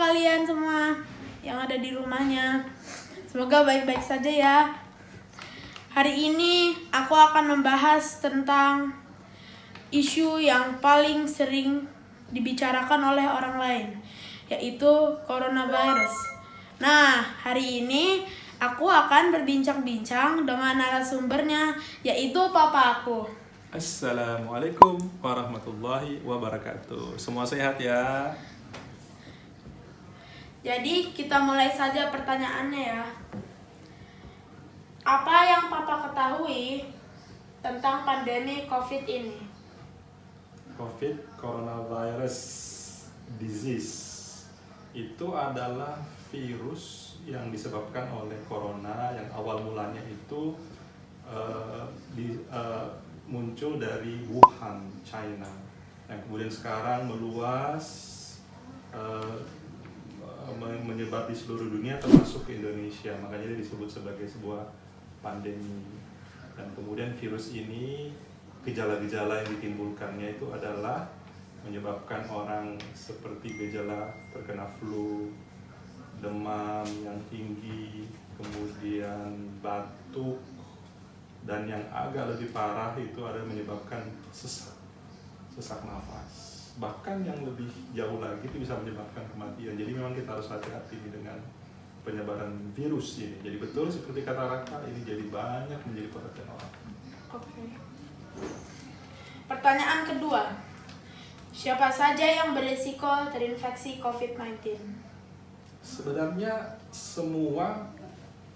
kalian semua yang ada di rumahnya. Semoga baik-baik saja ya. Hari ini aku akan membahas tentang isu yang paling sering dibicarakan oleh orang lain, yaitu coronavirus. Nah, hari ini aku akan berbincang-bincang dengan narasumbernya, yaitu papa aku. Assalamualaikum warahmatullahi wabarakatuh. Semua sehat ya? Jadi kita mulai saja pertanyaannya ya. Apa yang papa ketahui tentang pandemi COVID ini? COVID, coronavirus disease, itu adalah virus yang disebabkan oleh corona yang awal mulanya itu muncul dari Wuhan, China, yang kemudian sekarang meluas, menyebar di seluruh dunia termasuk ke Indonesia. Makanya disebut sebagai sebuah pandemi. Dan kemudian virus ini, gejala-gejala yang ditimbulkannya itu adalah menyebabkan orang seperti gejala terkena flu, demam yang tinggi, kemudian batuk, dan yang agak lebih parah itu ada menyebabkan sesak nafas. Bahkan yang lebih jauh lagi itu bisa menyebabkan kematian. Jadi memang kita harus hati-hati dengan penyebaran virus ini. Jadi betul seperti kata Raka, ini jadi banyak menjadi perhatian orang. Oke. Pertanyaan kedua. Siapa saja yang berisiko terinfeksi COVID-19? Sebenarnya semua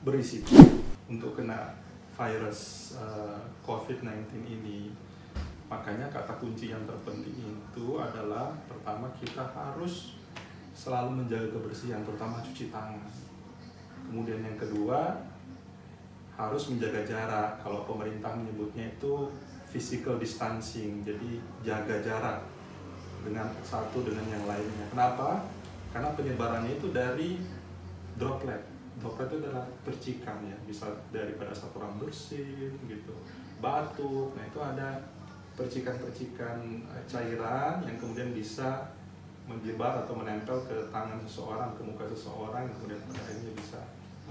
berisiko untuk kena virus COVID-19 ini. Makanya kata kunci yang terpenting itu adalah pertama kita harus selalu menjaga kebersihan, terutama cuci tangan. Kemudian yang kedua harus menjaga jarak. Kalau pemerintah menyebutnya itu physical distancing, jadi jaga jarak dengan satu dengan yang lainnya. Kenapa? Karena penyebarannya itu dari droplet. Droplet itu adalah percikan ya, bisa daripada saat orang bersin gitu, batuk. Nah itu ada percikan-percikan cairan yang kemudian bisa menyebar atau menempel ke tangan seseorang, ke muka seseorang, yang kemudian pada akhirnya bisa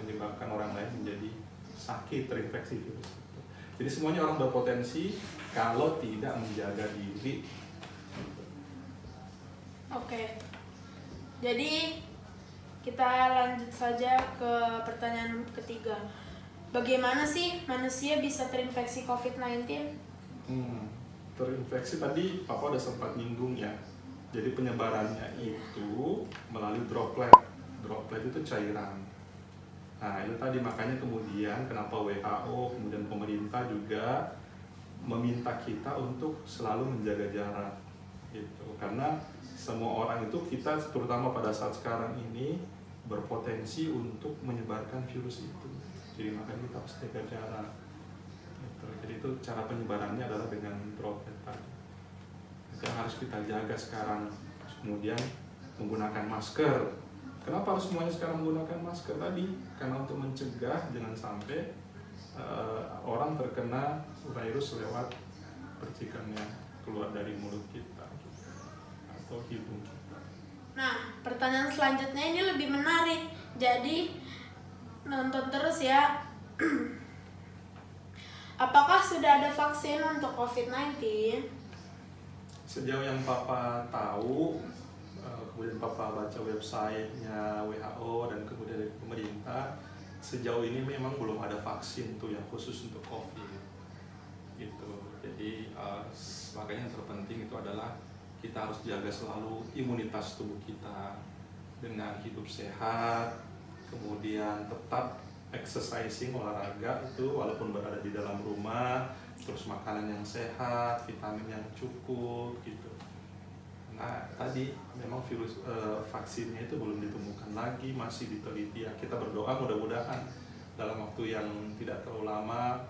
menyebabkan orang lain menjadi sakit terinfeksi virus itu. Jadi semuanya orang berpotensi kalau tidak menjaga diri. Oke. Jadi kita lanjut saja ke pertanyaan ketiga. Bagaimana sih manusia bisa terinfeksi COVID-19? Terinfeksi tadi Papa udah sempat nyinggung ya. Jadi penyebarannya itu melalui droplet. Droplet itu cairan. Nah itu tadi makanya kemudian kenapa WHO kemudian pemerintah juga meminta kita untuk selalu menjaga jarak gitu. Karena semua orang itu, kita terutama pada saat sekarang ini berpotensi untuk menyebarkan virus itu. Jadi makanya kita harus jaga jarak. Jadi itu cara penyebarannya adalah dengan droplet tadi. Itu yang harus kita jaga sekarang. Kemudian menggunakan masker. Kenapa harus semuanya sekarang menggunakan masker tadi? Karena untuk mencegah jangan sampai orang terkena virus lewat percikannya keluar dari mulut kita atau hidung kita. Nah, pertanyaan selanjutnya ini lebih menarik. Jadi nonton terus ya. Apakah sudah ada vaksin untuk COVID-19? Sejauh yang Papa tahu, kemudian Papa baca websitenya WHO dan kemudian dari pemerintah, sejauh ini memang belum ada vaksin tuh yang khusus untuk COVID. Gitu. Jadi makanya yang terpenting itu adalah kita harus jaga selalu imunitas tubuh kita dengan hidup sehat, kemudian tetap exercising, olahraga itu walaupun berada di dalam rumah, terus makanan yang sehat, vitamin yang cukup gitu. Nah tadi memang virus vaksinnya itu belum ditemukan lagi, masih diteliti ya. Kita berdoa mudah-mudahan dalam waktu yang tidak terlalu lama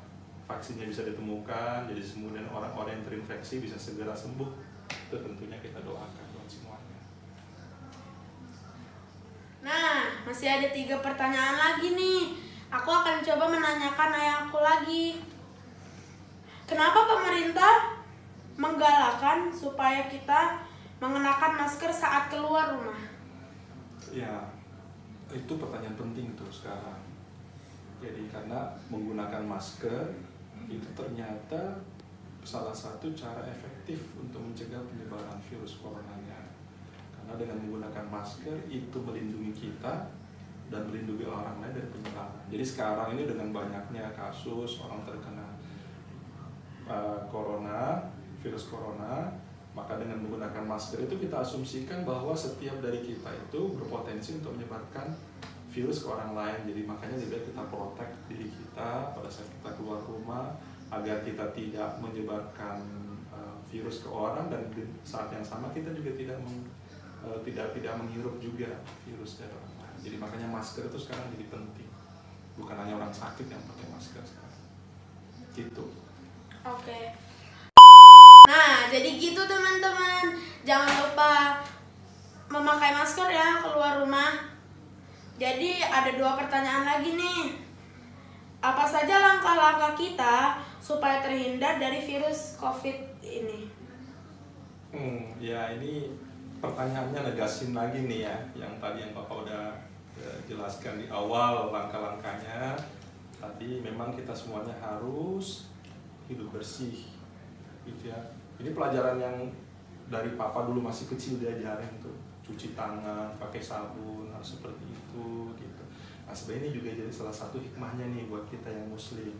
vaksinnya bisa ditemukan, jadi kemudian orang-orang yang terinfeksi bisa segera sembuh. Itu tentunya kita doakan buat semuanya. Nah, masih ada 3 pertanyaan lagi nih. Aku akan coba menanyakan ayahku lagi. Kenapa pemerintah menggalakkan supaya kita mengenakan masker saat keluar rumah? Ya, itu pertanyaan penting tuh sekarang. Jadi karena menggunakan masker itu ternyata salah satu cara efektif untuk mencegah penyebaran virus coronanya. Karena dengan menggunakan masker itu melindungi kita dan melindungi orang lain dari penularan. Jadi sekarang ini dengan banyaknya kasus orang terkena virus corona, maka dengan menggunakan masker itu kita asumsikan bahwa setiap dari kita itu berpotensi untuk menyebarkan virus ke orang lain. Jadi makanya lebih kita protect diri kita pada saat kita keluar rumah agar kita tidak menyebarkan virus ke orang, dan di saat yang sama kita juga tidak menghirup juga virus dari orang lain. Jadi makanya masker itu sekarang jadi penting. Bukan hanya orang sakit yang pakai masker sekarang. Gitu. Oke. Nah, jadi gitu teman-teman. Jangan lupa memakai masker ya keluar rumah. Jadi ada 2 pertanyaan lagi nih. Apa saja langkah-langkah kita supaya terhindar dari virus COVID ini? Ya ini pertanyaannya negasin lagi nih ya, yang tadi yang Bapak udah jelaskan di awal langkah-langkahnya. Tadi memang kita semuanya harus hidup bersih, gitu ya. Ini pelajaran yang dari Papa dulu masih kecil diajarin tuh, cuci tangan, pakai sabun, harus seperti itu, gitu. Nah sebenarnya ini juga jadi salah satu hikmahnya nih buat kita yang muslim.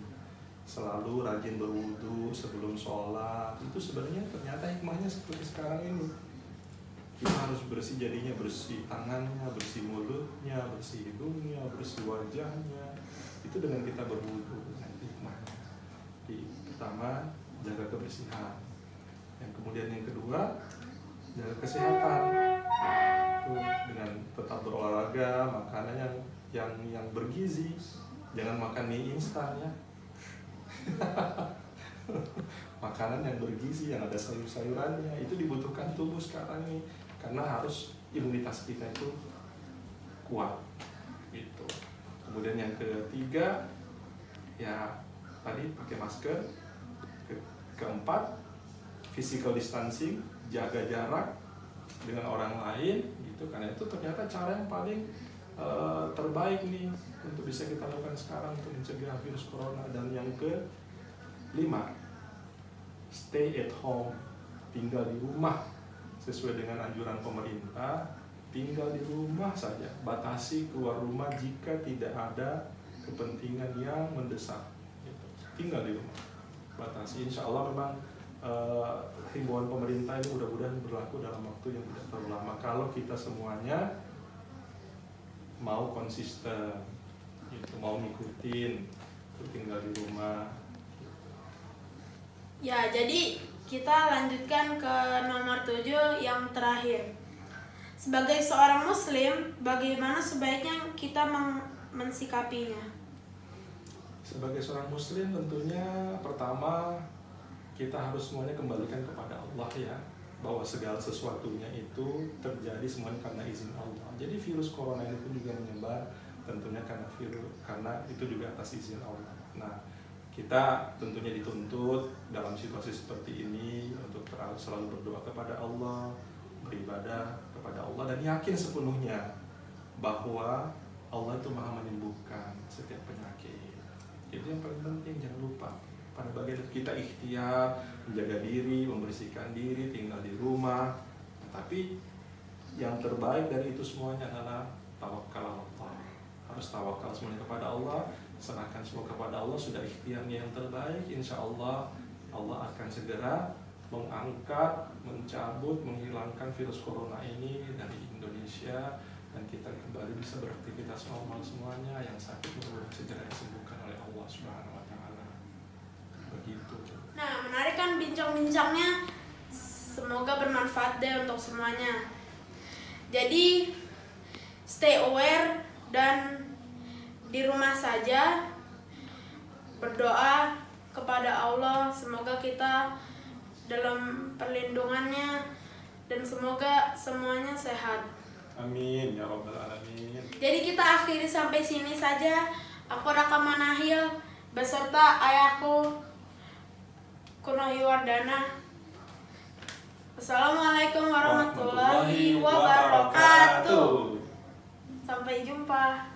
Selalu rajin berwudu sebelum sholat, itu sebenarnya ternyata hikmahnya seperti sekarang ini. Kita harus bersih, jadinya bersih tangannya, bersih mulutnya, bersih hidungnya, bersih wajahnya. Itu dengan kita berwudu, nanti hikmahnya. Pertama, jaga kebersihan. Yang kemudian yang kedua, jaga kesehatan. Tuh, dengan tetap berolahraga, makanan yang bergizi. Jangan makan mie instan ya. Makanan yang bergizi, yang ada sayur-sayurannya, itu dibutuhkan tubuh sekarang ini, karena harus imunitas kita itu kuat gitu. Kemudian yang ketiga ya tadi pakai masker. Keempat, physical distancing, jaga jarak dengan orang lain gitu, karena itu ternyata cara yang paling terbaik nih untuk bisa kita lakukan sekarang untuk mencegah virus corona. Dan yang kelima, stay at home, tinggal di rumah sesuai dengan anjuran pemerintah, tinggal di rumah saja, batasi keluar rumah jika tidak ada kepentingan yang mendesak, gitu. Tinggal di rumah, batasi. Insya Allah memang himbauan pemerintah ini mudah-mudahan berlaku dalam waktu yang tidak terlalu lama kalau kita semuanya mau konsisten, gitu, mau ngikutin, tinggal di rumah. Ya, jadi kita lanjutkan ke nomor 7 yang terakhir. Sebagai seorang muslim, bagaimana sebaiknya kita mensikapinya? Sebagai seorang muslim tentunya pertama kita harus semuanya kembalikan kepada Allah ya, bahwa segala sesuatunya itu terjadi semuanya karena izin Allah. Jadi virus corona ini pun juga menyebar tentunya karena itu juga atas izin Allah. Nah, kita tentunya dituntut dalam situasi seperti ini untuk selalu berdoa kepada Allah, beribadah kepada Allah, dan yakin sepenuhnya bahwa Allah itu maha menyembuhkan setiap penyakit. Itu yang paling penting, jangan lupa. Pada bagian itu kita ikhtiar, menjaga diri, membersihkan diri, tinggal di rumah. Tapi yang terbaik dari itu semuanya adalah tawakal Allah. Harus tawakal semuanya kepada Allah, serahkan semua kepada Allah. Sudah ikhtiarnya yang terbaik, insya Allah Allah akan segera mengangkat, mencabut, menghilangkan virus corona ini dari Indonesia, dan kita kembali bisa beraktivitas normal semuanya. Yang sakit mudah-mudahan segera disembuhkan oleh Allah Subhanahu wa Ta'ala. Begitu. Nah, menarik kan bincang-bincangnya. Semoga bermanfaat deh untuk semuanya. Jadi stay aware dan di rumah saja, berdoa kepada Allah, semoga kita dalam perlindungannya dan semoga semuanya sehat. Amin ya Rabbal Alamin. Jadi kita akhiri sampai sini saja. Aku Raka Manahil beserta ayahku Kunohi Wardana. Assalamualaikum warahmatullahi wabarakatuh. Sampai jumpa.